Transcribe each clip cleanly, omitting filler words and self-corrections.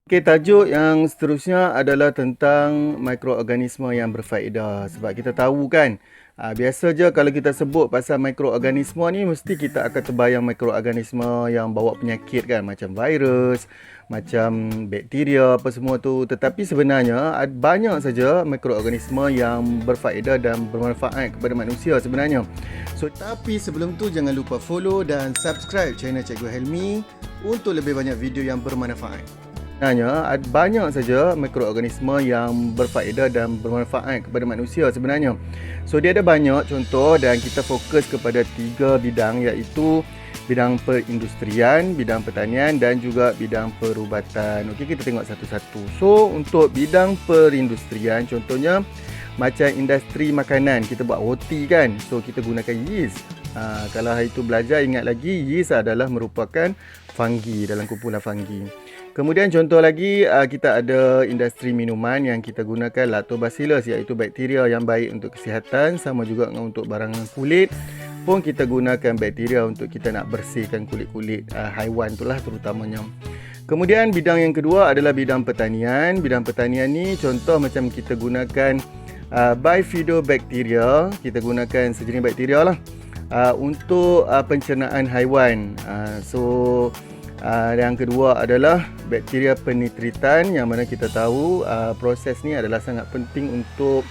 Okey, tajuk yang seterusnya adalah tentang mikroorganisma yang berfaedah. Sebab kita tahu kan, biasa je kalau kita sebut pasal mikroorganisma ni, mesti kita akan terbayang mikroorganisma yang bawa penyakit kan. Macam virus, macam bakteria, apa semua tu. Tetapi sebenarnya, banyak saja mikroorganisma yang berfaedah dan bermanfaat kepada manusia sebenarnya. So, tapi sebelum tu jangan lupa follow dan subscribe channel Cikgu Helmi untuk lebih banyak video yang bermanfaat. Sebenarnya banyak saja mikroorganisma yang berfaedah dan bermanfaat kepada manusia sebenarnya. So dia ada banyak contoh dan kita fokus kepada 3 bidang, iaitu bidang perindustrian, bidang pertanian dan juga bidang perubatan. Okey, kita tengok satu-satu. So untuk bidang perindustrian, contohnya macam industri makanan, kita buat roti kan. So kita gunakan yeast. Kalau hari itu belajar, ingat lagi, yeast adalah merupakan fungi, dalam kumpulan fungi. Kemudian contoh lagi, kita ada industri minuman yang kita gunakan lactobacillus, iaitu bakteria yang baik untuk kesihatan. Sama juga untuk barangan kulit pun kita gunakan bakteria untuk kita nak bersihkan kulit-kulit haiwan itulah terutamanya. Kemudian bidang yang kedua adalah bidang pertanian. Bidang pertanian ni contoh macam kita gunakan bifidobacteria, kita gunakan sejenis bakteria lah untuk pencernaan haiwan. Yang kedua adalah bakteria penitritan, yang mana kita tahu proses ni adalah sangat penting untuk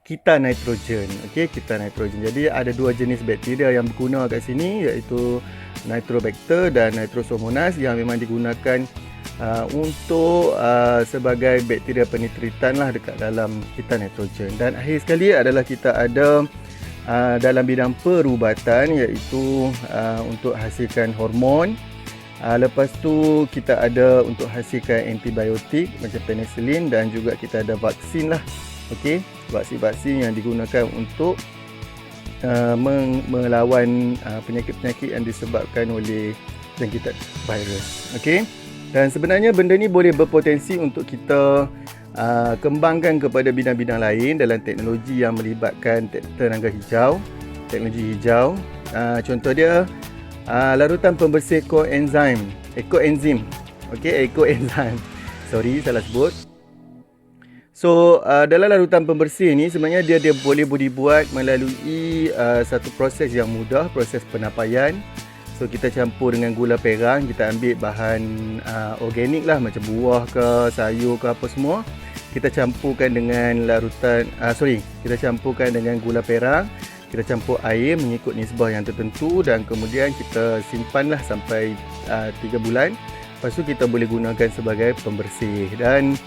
kita nitrogen. Okey, kita nitrogen. Jadi ada 2 jenis bakteria yang berguna kat sini, iaitu Nitrobacter dan Nitrosomonas, yang memang digunakan untuk sebagai bakteria penitritan lah dekat dalam kita nitrogen. Dan akhir sekali adalah kita ada dalam bidang perubatan, iaitu untuk hasilkan hormon. Lepas tu kita ada untuk hasilkan antibiotik macam penicillin, dan juga kita ada vaksin lah. Okey, vaksin-vaksin yang digunakan untuk melawan penyakit-penyakit yang disebabkan oleh jangkitan virus. Okey, dan sebenarnya benda ni boleh berpotensi untuk kita kembangkan kepada bidang-bidang lain dalam teknologi yang melibatkan tenaga hijau, teknologi hijau. Contoh dia larutan pembersih ekoenzim. Okey, ekoenzim. Sorry, salah sebut. So, dalam larutan pembersih ni sebenarnya dia boleh dibuat melalui satu proses yang mudah, proses penapaian. So, kita campur dengan gula perang, kita ambil bahan organik lah, macam buah ke, sayur ke, apa semua. Kita campurkan dengan kita campurkan dengan gula perang. Kita campur air mengikut nisbah yang tertentu, dan kemudian kita simpanlah sampai 3 bulan. Lepas tu kita boleh gunakan sebagai pembersih. Dan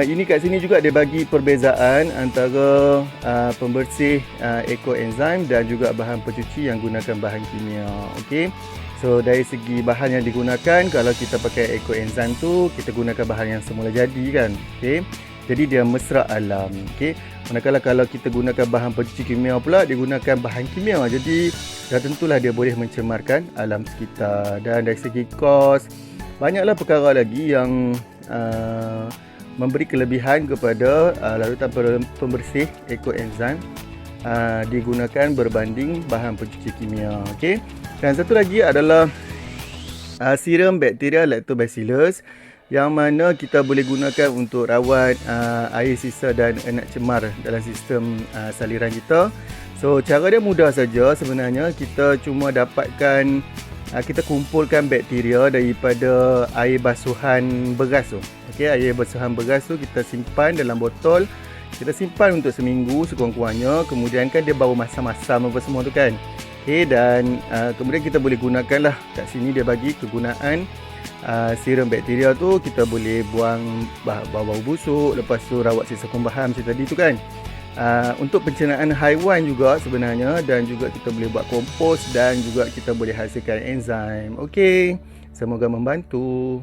ini kat sini juga dia bagi perbezaan antara pembersih ekoenzim dan juga bahan pencuci yang gunakan bahan kimia. Okey. So dari segi bahan yang digunakan, kalau kita pakai ekoenzim tu, kita gunakan bahan yang semula jadi kan. Okey. Jadi dia mesra alam. Okey. Manakala kalau kita gunakan bahan pencuci kimia pula, dia gunakan bahan kimia. Jadi dah tentulah dia boleh mencemarkan alam sekitar. Dan dari segi kos, banyaklah perkara lagi yang memberi kelebihan kepada larutan pembersih ekoenzim digunakan berbanding bahan pencuci kimia. Okey. Dan satu lagi adalah serum bakteria lactobacillus, yang mana kita boleh gunakan untuk rawat air sisa dan enak cemar dalam sistem saliran kita. So cara dia mudah saja sebenarnya. Kita cuma dapatkan, kita kumpulkan bakteria daripada air basuhan beras tu. Okey, air basuhan beras tu kita simpan dalam botol. Kita simpan untuk seminggu sekurang-kurangnya. Kemudian kan dia bau masam-masam apa semua tu kan. Okey, dan kemudian kita boleh gunakan lah. Kat sini dia bagi kegunaan serum bakteria tu, kita boleh buang bau-bau busuk, lepas tu rawat sisa kumbahan macam tadi tu kan. Untuk pencernaan haiwan juga sebenarnya, dan juga kita boleh buat kompos, dan juga kita boleh hasilkan enzim. Okey, semoga membantu.